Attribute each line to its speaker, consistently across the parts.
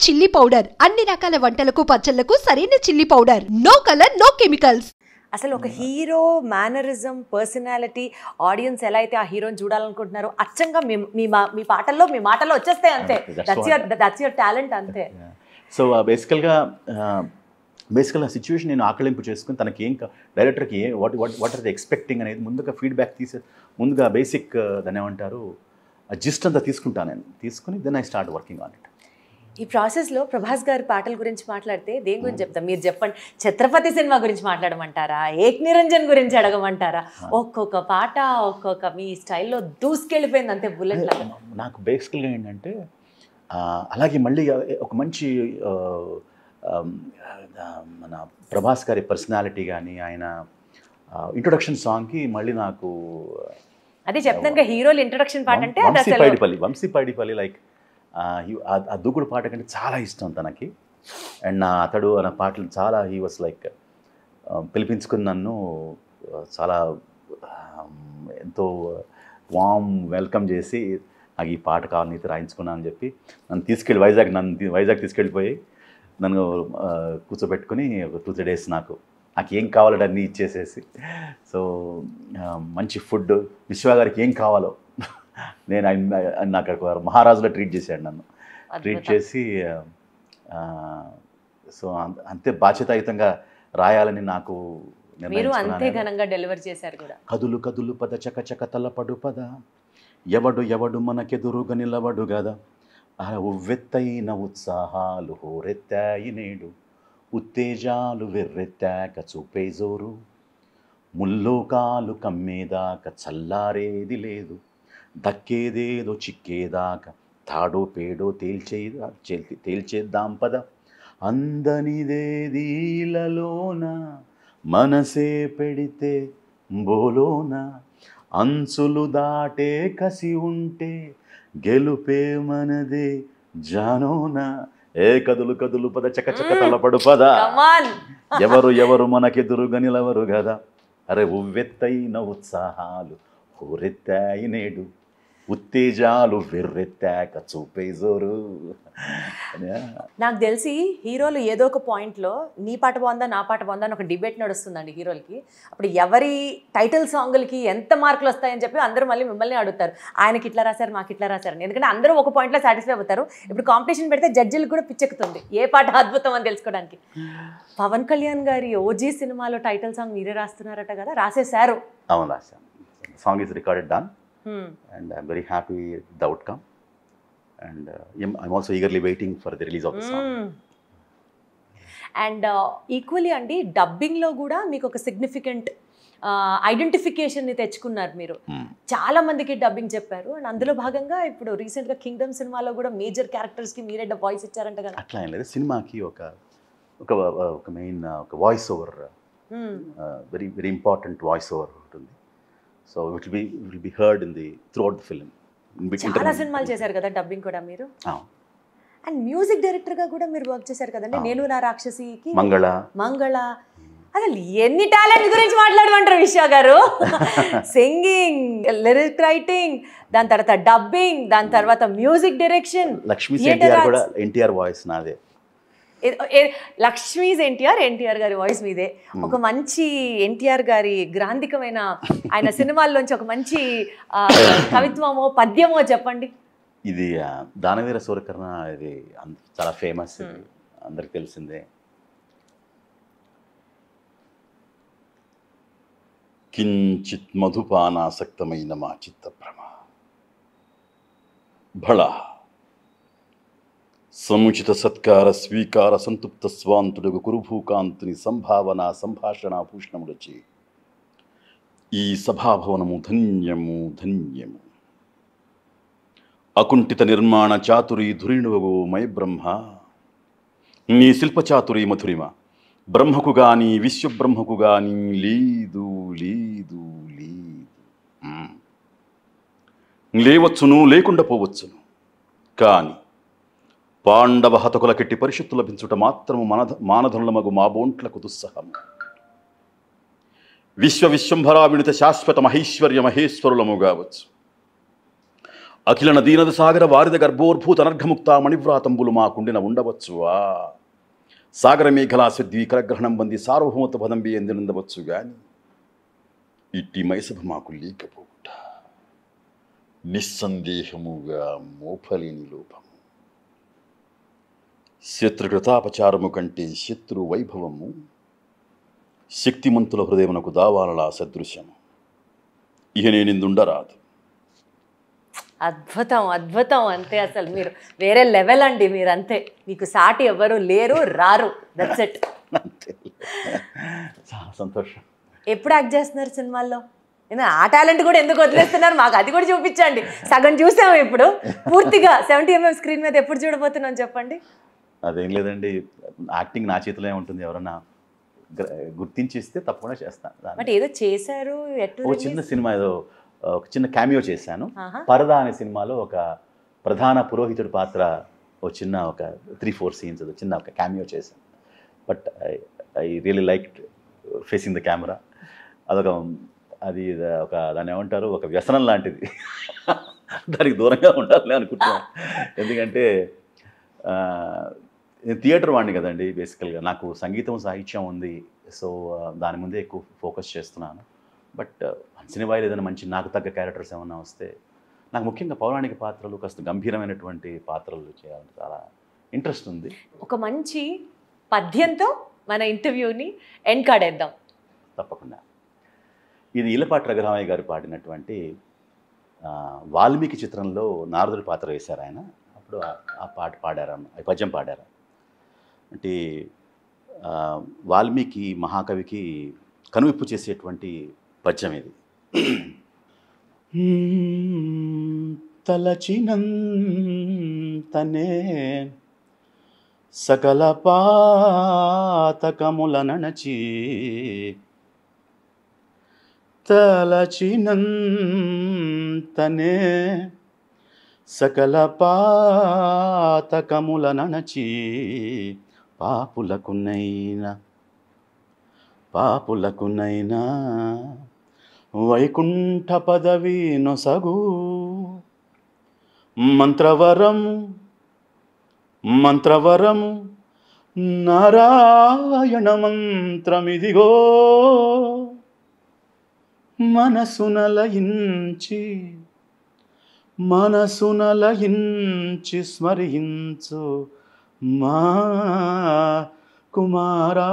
Speaker 1: Chilli powder అన్ని రకాల వంటలకు పచ్చళ్లకు సరైన chilli powder. No colour no chemicals.
Speaker 2: అసలు ఒక హీరో మేనరిజం పర్సనాలిటీ ఆడియన్స్ ఎలా అయితే ఆ హీరోని చూడాలనుకుంటున్నారో అచ్చంగా మీ పాటల్లో మీ మాటల్లో వచ్చేస్తాయి అంతే. దట్స్ యువర్ టాలెంట్ అంతే.
Speaker 3: సో బేసికల్గా సిచ్యువేషన్ నేను ఆకలింపు చేసుకుని తనకి డైరెక్టర్కి వాట్ ఆర్ ది ఎక్స్పెక్టింగ్ అనేది ముందుగా ఫీడ్బ్యాక్ ముందుగా బేసిక్ దాన్ని ఏమంటారు జిస్ట్ అంతా తీసుకుంటాను నేను. తీసుకుని then I start working on it.
Speaker 2: ఈ ప్రాసెస్లో ప్రభాస్ గారి పాటల గురించి మాట్లాడితే దేని గురించి చెప్తాం? మీరు చెప్పండి. ఛత్రపతి సినిమా గురించి మాట్లాడమంటారా? ఏక్ నిరంజన్ గురించి అడగమంటారా? ఒక్కొక్క పాట ఒక్కొక్క మీ స్టైల్లో దూసుకెళ్ళిపోయింది అంతే బుల్లెట్ లాగా.
Speaker 3: నాకు బేసికల్గా ఏంటంటే అలాగే మళ్ళీ ఒక మంచి మన ప్రభాస్ గారి పర్సనాలిటీ కానీ ఆయన ఇంట్రొడక్షన్ సాంగ్కి మళ్ళీ నాకు
Speaker 2: అదే చెప్తాను హీరోలు ఇంట్రొడక్షన్ పాట అంటే
Speaker 3: వంశీ పైడిపల్లి లైక్ ఆ దూకుడు పాట కంటే చాలా ఇష్టం తనకి. అండ్ అతడు అన్న పాటలు చాలా హీ వాస్ లైక్ పిలిపించుకుని నన్ను చాలా ఎంతో వామ్ వెల్కమ్ చేసి నాకు ఈ పాట కావాలి నీతో రాయించుకున్నాను అని చెప్పి నన్ను తీసుకెళ్ళి వైజాగ్ తీసుకెళ్ళిపోయి నన్ను కూర్చోబెట్టుకుని ఒక 2-3 days నాకు ఏం కావాలంటే అన్నీ ఇచ్చేసేసి, సో మంచి ఫుడ్ విశ్వ గారికి ఏం కావాలో నేను నాకు మహారాజులో ట్రీట్ చేశాడు నన్ను. ట్రీట్ చేసి సో అంతే బాధ్యతాయుతంగా రాయాలని నాకు కదులు కదులు పద చక చక తలపడు పద ఎవడు మనకెదురుగా నిలవడు గదా ఉవ్వెత్తైన ఉత్సాహాలు హోరెత్తాయి నేడు ఉత్తేజాలు వెర్రెత్తాక చూపే జోరు ముల్లోకాలు కమ్మేదాకా చల్లారేది లేదు దక్కేదేదో చిక్కేదాకా తాడో పేడో తేల్చేద్దాం పద అందనిదేదీలలోన మనసే పెడితే బోలోన అంచులు దాటే కసి ఉంటే గెలుపే మనదే జానోనా ఏ కదులు కదులు పద చక చక తలపడు పద ఎవరు మనకెదురుగా నిలవరు గదా అరే ఉవ్వెత్తైన ఉత్సాహాలు హోరెత్తాయి నేడు ఉత్తేజాలు వెర్రెత్తాక చూపే జోరు.
Speaker 2: నాకు తెలిసి హీరోలు ఏదో ఒక పాయింట్లో నీ పాట బాగుందా నా పాట బాగుందా అని ఒక డిబేట్ నడుస్తుందండి హీరోలకి. అప్పుడు ఎవరి టైటిల్ సాంగులకి ఎంత మార్కులు వస్తాయని చెప్పి అందరూ మళ్ళీ మిమ్మల్ని అడుగుతారు, ఆయనకి ఇట్లా రాశారు మాకు ఇట్లా రాశారని. ఎందుకంటే అందరూ ఒక పాయింట్లో సాటిస్ఫై అవుతారు. ఇప్పుడు కాంపిటీషన్ పెడితే జడ్జిలకు కూడా పిచ్చెక్కుతుంది ఏ పాట అద్భుతం అని తెలుసుకోవడానికి. పవన్ కళ్యాణ్ గారి ఓజీ సినిమాలో టైటిల్ సాంగ్ మీరే రాస్తున్నారట కదా, రాసేశారు?
Speaker 3: అవును, రాశాను. Song is recorded done and I'm very happy with the outcome and I'm also eagerly waiting for the release of the song.
Speaker 2: And equally అండి డబ్బింగ్లో కూడా మీకు ఒక సిగ్నిఫికెంట్ ఐడెంటిఫికేషన్ని తెచ్చుకున్నారు మీరు. చాలా మందికి డబ్బింగ్ చెప్పారు అండ్ అందులో భాగంగా ఇప్పుడు రీసెంట్గా కింగ్డమ్ సినిమాలో కూడా మేజర్ క్యారెక్టర్స్కి మీరే వాయిస్ ఇచ్చారంట కదా.
Speaker 3: అట్లా ఏం లేదు, సినిమాకి ఒక మెయిన్ ఒక voice over, very very important voice over ఉంటుంది. So it will be heard in the throughout the film.
Speaker 2: చాలా సినిమాలు చేశారు కదా డబ్బింగ్ కూడా మీరు. అండ్ మ్యూజిక్ డైరెక్టర్గా కూడా మీరు వర్క్ చేశారు కదండి. నేను నా రాక్షసికి మంగళ అసలు ఎన్ని టాలెంట్ గురించి మాట్లాడమంటారు విశ్వ గారు. సింగింగ్, లిరిక్ రైటింగ్, దాని తర్వాత డబ్బింగ్, దాని తర్వాత music direction.
Speaker 3: Lakshmi NTR voice నాదే.
Speaker 2: లక్ష్మీస్ ఎన్టీఆర్ గారి వాయిస్ మీదే. ఒక మంచి ఎన్టీఆర్ గారి గ్రాంధికమైన ఆయన సినిమాల్లోంచి ఒక మంచి కవిత్వమో పద్యమో చెప్పండి.
Speaker 3: ఇది దానవీర సూరకర్ణ, ఇది చాలా ఫేమస్, అందరికి తెలిసిందే. కించిత్ మధుపానాసక్తమైన మా చిత్తభ్రమ భళ సముచిత సత్కార స్వీకార సంతృప్త స్వాంతుడుగు కురుభూకాంతుని సంభావన సంభాషణ భూషణములచి ఈ సభాభవనము ధన్యము ధన్యము. అకుంఠిత నిర్మాణ చాతురీ ధురిణువగు మయ బ్రహ్మ నీ శిల్పచాతురీ మధురిమ బ్రహ్మకు గాని విశ్వబ్రహ్మకు గాని లేదు లేదు లేదు. లేవచ్చును లేకుండా పోవచ్చును, కానీ పాండవ హతకులకెట్టి పరిషత్తు లభించుట మాత్రము మానధనులమగు మా బోంట్లకు దుస్సహము. విశ్వవిశ్వంభరా వినుత శాశ్వత మహేశ్వర్య మహేశ్వరులము కావచ్చు. అఖిల నదీనద సాగర వారిద గర్భోర్భూత అనర్ఘముక్త మణివ్రాతంబులు మాకుండిన ఉండవచ్చువా సాగర మేఘలా సిద్ధికరగ్రహణం బంది సార్వభౌమత్వ పదంబి ఎందినందవచ్చు గాని ఇట్టి మైసభ మాకు లేకపోవుట నిస్సందేహముగా మోపలేని లోపము. శత్రుకృతాపచారము కంటే శత్రు వైభవము శక్తిమంతుల హృదయమునకు దావాలలా సదృశ్యము. ఇహ నేనిందుండరాదు.
Speaker 2: అద్భుతం అద్భుతం. అంతే, అసలు మీరు వేరే లెవెల్ అండి. మీరు అంతే, మీకు సాటి ఎవరు లేరు, రారు. That's it.
Speaker 3: చాలా సంతోషం.
Speaker 2: ఎప్పుడు యాక్ట్ చేస్తున్నారు సినిమాల్లో? ఆ టాలెంట్ కూడా ఎందుకు వదిలేస్తున్నారు? మాకు అది కూడా చూపించండి. సగం చూసాము, ఇప్పుడు పూర్తిగా 70mm స్క్రీన్ మీద ఎప్పుడు చూడబోతున్నాం చెప్పండి.
Speaker 3: అదేం లేదండి, యాక్టింగ్ నా చేతిలో ఉంటుంది. ఎవరన్నా గుర్తించిస్తే తప్పకుండా చేస్తాను.
Speaker 2: బట్ ఏదో చేశారు,
Speaker 3: ఒక చిన్న సినిమా, ఏదో ఒక చిన్న క్యామియో చేశాను. పరదా అనే సినిమాలో ఒక ప్రధాన పురోహితుడి పాత్ర, ఒక 3-4 సీన్స్ చిన్న ఒక క్యామియో చేశాను. But I really like facing the camera. అది దాన్ని ఏమంటారు, ఒక వ్యసనం లాంటిది. దానికి దూరంగా ఉండాలి అనుకుంటున్నాను. ఎందుకంటే నేను థియేటర్ వాడిని కదండి బేసికల్గా. నాకు సంగీతం సాహిత్యం ఉంది. సో దాని ముందే ఎక్కువ ఫోకస్ చేస్తున్నాను. బట్ సినిమాలో ఏదైనా మంచి నాకు తగ్గ క్యారెక్టర్స్ ఏమన్నా వస్తే, నాకు ముఖ్యంగా పౌరాణిక పాత్రలు, కాస్త గంభీరమైనటువంటి పాత్రలు చేయాలని చాలా ఇంట్రెస్ట్ ఉంది.
Speaker 2: ఒక మంచి పద్యంతో మన ఇంటర్వ్యూని ఎండ్ కాడేద్దాం.
Speaker 3: తప్పకుండా. ఇది ఈలపాటి రఘురామయ్య గారు పాడినటువంటి వాల్మీకి చిత్రంలో నారదుడి పాత్ర వేశారు ఆయన. అప్పుడు ఆ పాట పాడారు, ఆ పద్యం పాడారు. అంటే వాల్మీకి మహాకవికి కనువిప్పు చేసేటువంటి పద్యం ఇది. తలచినంతనే సకల పాతకముల నణచి, తలచినంతనే సకల పాతకముల నణచి, పాపులకునైనా వైకుంఠ పదవి నొసగు మంత్రవరము నారాయణ మంత్రమిదిగో, మనసునలయించి స్మరించు మా కుమారా.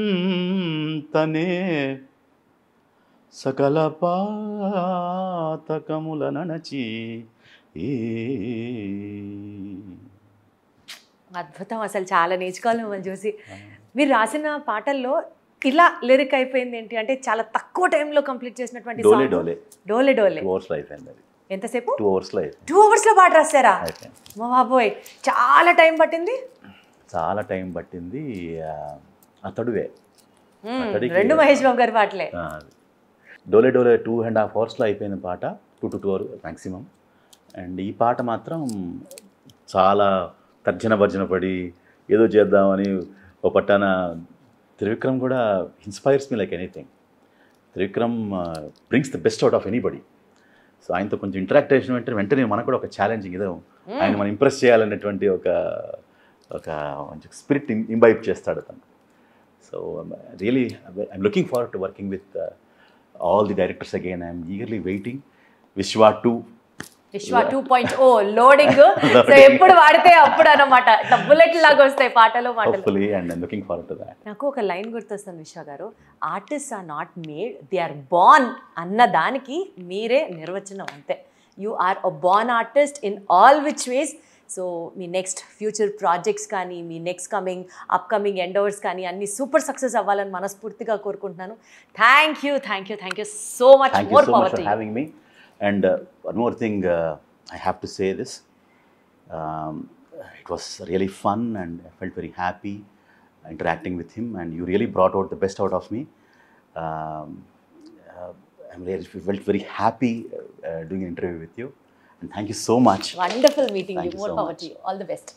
Speaker 3: తలచినంతనే సకల పాతకముల నణచి.
Speaker 2: అద్భుతం. అసలు చాలా నేర్చుకోవాలి మిమ్మల్ని చూసి. మీరు రాసిన పాటల్లో ఇలా లిరిక్ అయిపోయింది ఏంటి అంటే, చాలా తక్కువ టైంలో కంప్లీట్ చేసినటువంటి డోలే. ఎంతసేపు?
Speaker 3: 2 అవర్స్లో
Speaker 2: 2 అవర్స్లో పాట రాస్తారా? మా బాబోయ్, చాలా టైం పట్టింది.
Speaker 3: అతడువే
Speaker 2: 2 మహేష్ బాబు గారి పాటలే.
Speaker 3: డోలే 2.5 అవర్స్లో అయిపోయిన పాట, 2 to 2 hours మ్యాక్సిమం. అండ్ ఈ పాట మాత్రం చాలా తర్జన పడి ఏదో చేద్దామని ఓ పట్టాన త్రివిక్రమ్ కూడా inspires me like anything. Trivikram brings the best out of anybody. So ఆయనతో కొంచెం ఇంటరాక్ట్ చేసిన వెంటనే మనకు కూడా ఒక ఛాలెంజింగ్, ఏదో ఆయన మనం ఇంప్రెస్ చేయాలనేటువంటి ఒక మంచి స్పిరిట్ ఇంబైబ్ చేస్తాడు తను. So really I'm looking forward to working with all the directors again. I am eagerly waiting. Vishwa 2.0 loading. So ఎప్పుడు వాడితే అప్పుడు అన్నమాట, బుల్లెట్ లాగా వస్తాయి పాటలు మాటలు. Hopefully, and I'm looking forward to that. నాకు ఒక లైన్ గుర్తొస్తుంది విశ్వ గారు, artist are not made, they are born అన్న దానికి మీరే నిర్వచనం. అంతే, you are a born artist in all which ways. So మీ నెక్స్ట్ ఫ్యూచర్ ప్రాజెక్ట్స్ కానీ, మీ అప్కమింగ్ ఎండోవర్స్ కానీ అన్ని సూపర్ సక్సెస్ అవ్వాలని మనస్ఫూర్తిగా కోరుకుంటున్నాను. Thank you so much. More power to you. Having me. And one more thing, I have to say this. It was really fun and I felt very happy interacting with him, and you really brought out the best out of me. I'm really felt very happy doing an interview with you. And thank you so much.
Speaker 2: Wonderful meeting
Speaker 3: Thank
Speaker 2: you.
Speaker 3: you
Speaker 2: More
Speaker 3: so
Speaker 2: power
Speaker 3: much.
Speaker 2: to you. All the best.